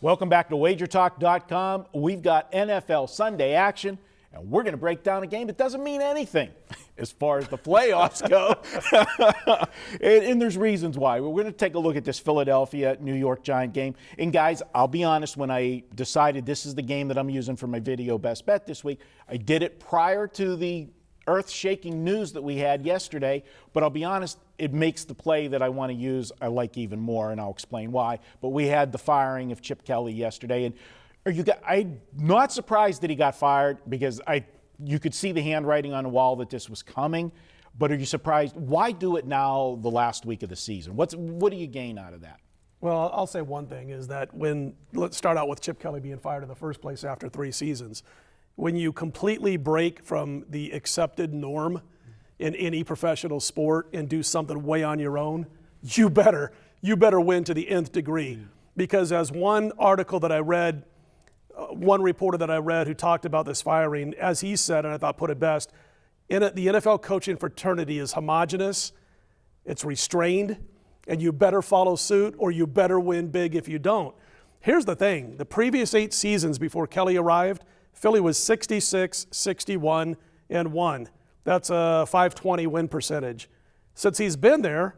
Welcome back to WagerTalk.com. We've got NFL Sunday action, and we're going to break down a game that doesn't mean anything as far as the playoffs go. and there's reasons why. We're going to take a look at this Philadelphia-New York Giant game. And guys, I'll be honest, when I decided this is the game that I'm using for my video best bet this week, I did it prior to the earth-shaking news that we had yesterday, but I'll be honest, it makes the play that I want to use I like even more, and I'll explain why. But we had the firing of Chip Kelly yesterday, and I'm not surprised that he got fired because you could see the handwriting on the wall that this was coming, but are you surprised? Why do it now the last week of the season? What do you gain out of that? Well, I'll say one thing is that let's start out with Chip Kelly being fired in the first place after 3 seasons. When you completely break from the accepted norm in any professional sport and do something way on your own, you better win to the nth degree. Because as one article that I read, one reporter that I read who talked about this firing, as he said, and I thought put it best, the NFL coaching fraternity is homogenous, it's restrained, and you better follow suit or you better win big if you don't. Here's the thing. The previous 8 seasons before Kelly arrived, Philly was 66, 61, and 1. That's a 520 win percentage. Since he's been there,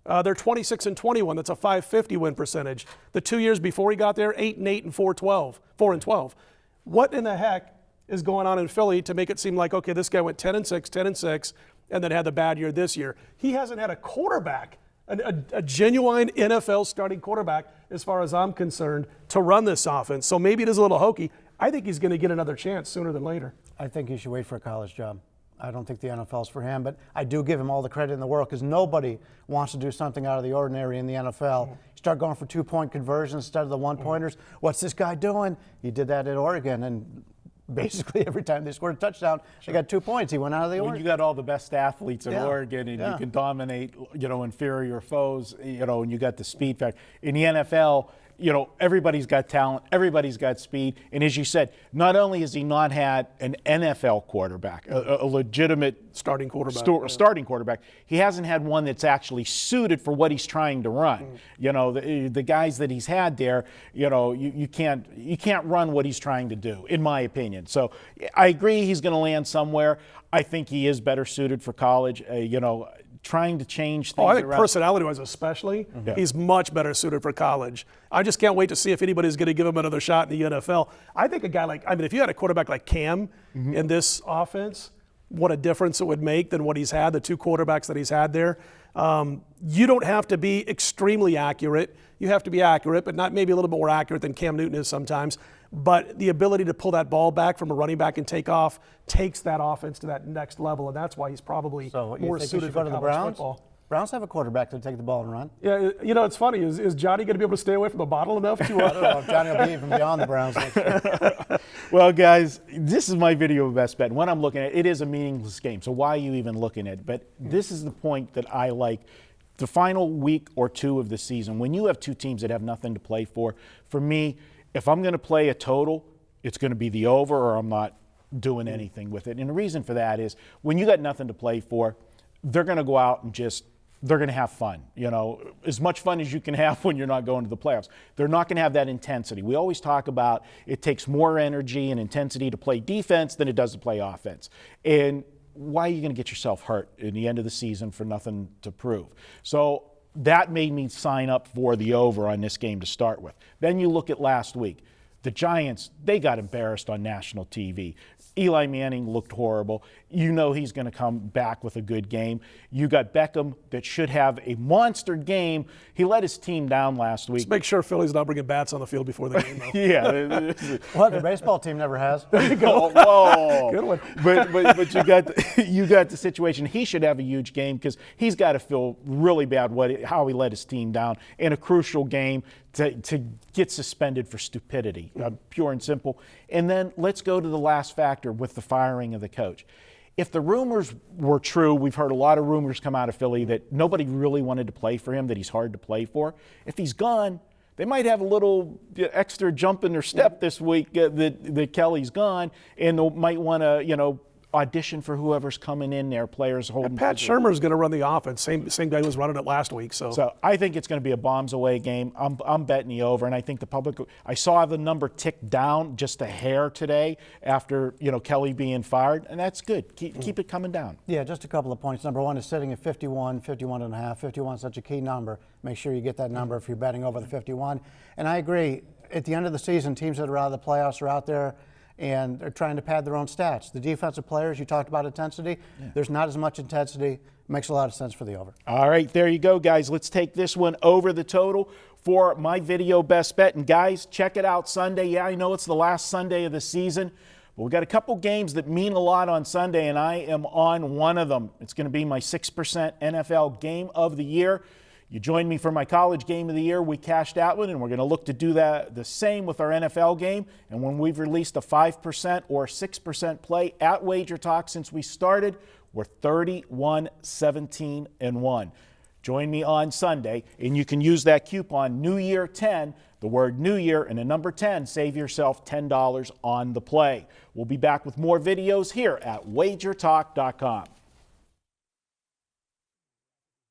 they're 26 and 21. That's a 550 win percentage. The 2 years before he got there, 8 and 8 and 4 and 12. What in the heck is going on in Philly to make it seem like, okay, this guy went 10 and 6, 10 and 6, and then had the bad year this year? He hasn't had a quarterback, a genuine NFL starting quarterback, as far as I'm concerned, to run this offense. So maybe it is a little hokey. I think he's going to get another chance sooner than later. I think he should wait for a college job. I don't think the NFL's for him, but I do give him all the credit in the world because nobody wants to do something out of the ordinary in the NFL. You start going for 2-point conversions instead of the one-pointers. What's this guy doing? He did that at Oregon, and basically every time they scored a touchdown, they got 2 points. He went out of the Oregon. You got all the best athletes in Oregon, and you can dominate, inferior foes, and you got the speed factor. In the NFL, everybody's got talent, everybody's got speed, and as you said, not only has he not had an NFL quarterback, a legitimate starting quarterback, starting quarterback, he hasn't had one that's actually suited for what he's trying to run. The guys that he's had there, you can't run what he's trying to do, in my opinion. So I agree he's going to land somewhere. I think he is better suited for college. Trying to change things I think around. Personality-wise especially, he's much better suited for college. I just can't wait to see if anybody's going to give him another shot in the NFL. I think a guy if you had a quarterback like Cam in this offense, what a difference it would make than what he's had, the 2 quarterbacks that he's had there. You don't have to be extremely accurate. You have to be accurate, but not maybe a little bit more accurate than Cam Newton is sometimes. But the ability to pull that ball back from a running back and take off takes that offense to that next level, and that's why he's probably more suited for college football. Browns have a quarterback to take the ball and run. Yeah, it's funny. Is Johnny going to be able to stay away from the bottle enough to? I don't know if Johnny will be even beyond the Browns next year. Well, guys, this is my video of best bet. When I'm looking at it, it is a meaningless game, so why are you even looking at it? But this is the point that I like. The final week or 2 of the season, when you have 2 teams that have nothing to play for me, if I'm going to play a total, it's going to be the over or I'm not doing anything with it. And the reason for that is when you got nothing to play for, they're going to go out and they're going to have fun. As much fun as you can have when you're not going to the playoffs. They're not going to have that intensity. We always talk about it takes more energy and intensity to play defense than it does to play offense. And why are you going to get yourself hurt in the end of the season for nothing to prove? So that made me sign up for the over on this game to start with. Then you look at last week. The Giants, they got embarrassed on national TV. Eli Manning looked horrible. He's going to come back with a good game. You got Beckham that should have a monster game. He let his team down last week. Just make sure Philly's not bringing bats on the field before the game, though. Yeah. Well, the baseball team never has. There you go. Whoa. Good one. But you got the situation. He should have a huge game because he's got to feel really bad how he let his team down in a crucial game to get suspended for stupidity, pure and simple. And then let's go to the last factor with the firing of the coach. If the rumors were true, we've heard a lot of rumors come out of Philly that nobody really wanted to play for him, that he's hard to play for. If he's gone, they might have a little extra jump in their step this week that Kelly's gone, and they might want to, audition for whoever's coming in there, players holding. Pat Shurmur's going to run the offense. Same guy who was running it last week. So I think it's going to be a bombs away game. I'm betting the over, and I think the public. I saw the number tick down just a hair today after Kelly being fired, and that's good. Keep it coming down. Yeah, just a couple of points. Number one is sitting at 51, 51.5. 51 is such a key number. Make sure you get that number if you're betting over the 51. And I agree. At the end of the season, teams that are out of the playoffs are out there and they're trying to pad their own stats. The defensive players, you talked about intensity. Yeah. There's not as much intensity. Makes a lot of sense for the over. All right, there you go, guys. Let's take this one over the total for my video best bet. And guys, check it out Sunday. Yeah, I know it's the last Sunday of the season, but we've got a couple games that mean a lot on Sunday, and I am on one of them. It's going to be my 6% NFL Game of the Year. You joined me for my college game of the year. We cashed that one, and we're going to look to do that the same with our NFL game. And when we've released a 5% or 6% play at WagerTalk since we started, we're 31-17-1. Join me on Sunday, and you can use that coupon New Year 10, the word New Year and the number 10. Save yourself $10 on the play. We'll be back with more videos here at WagerTalk.com.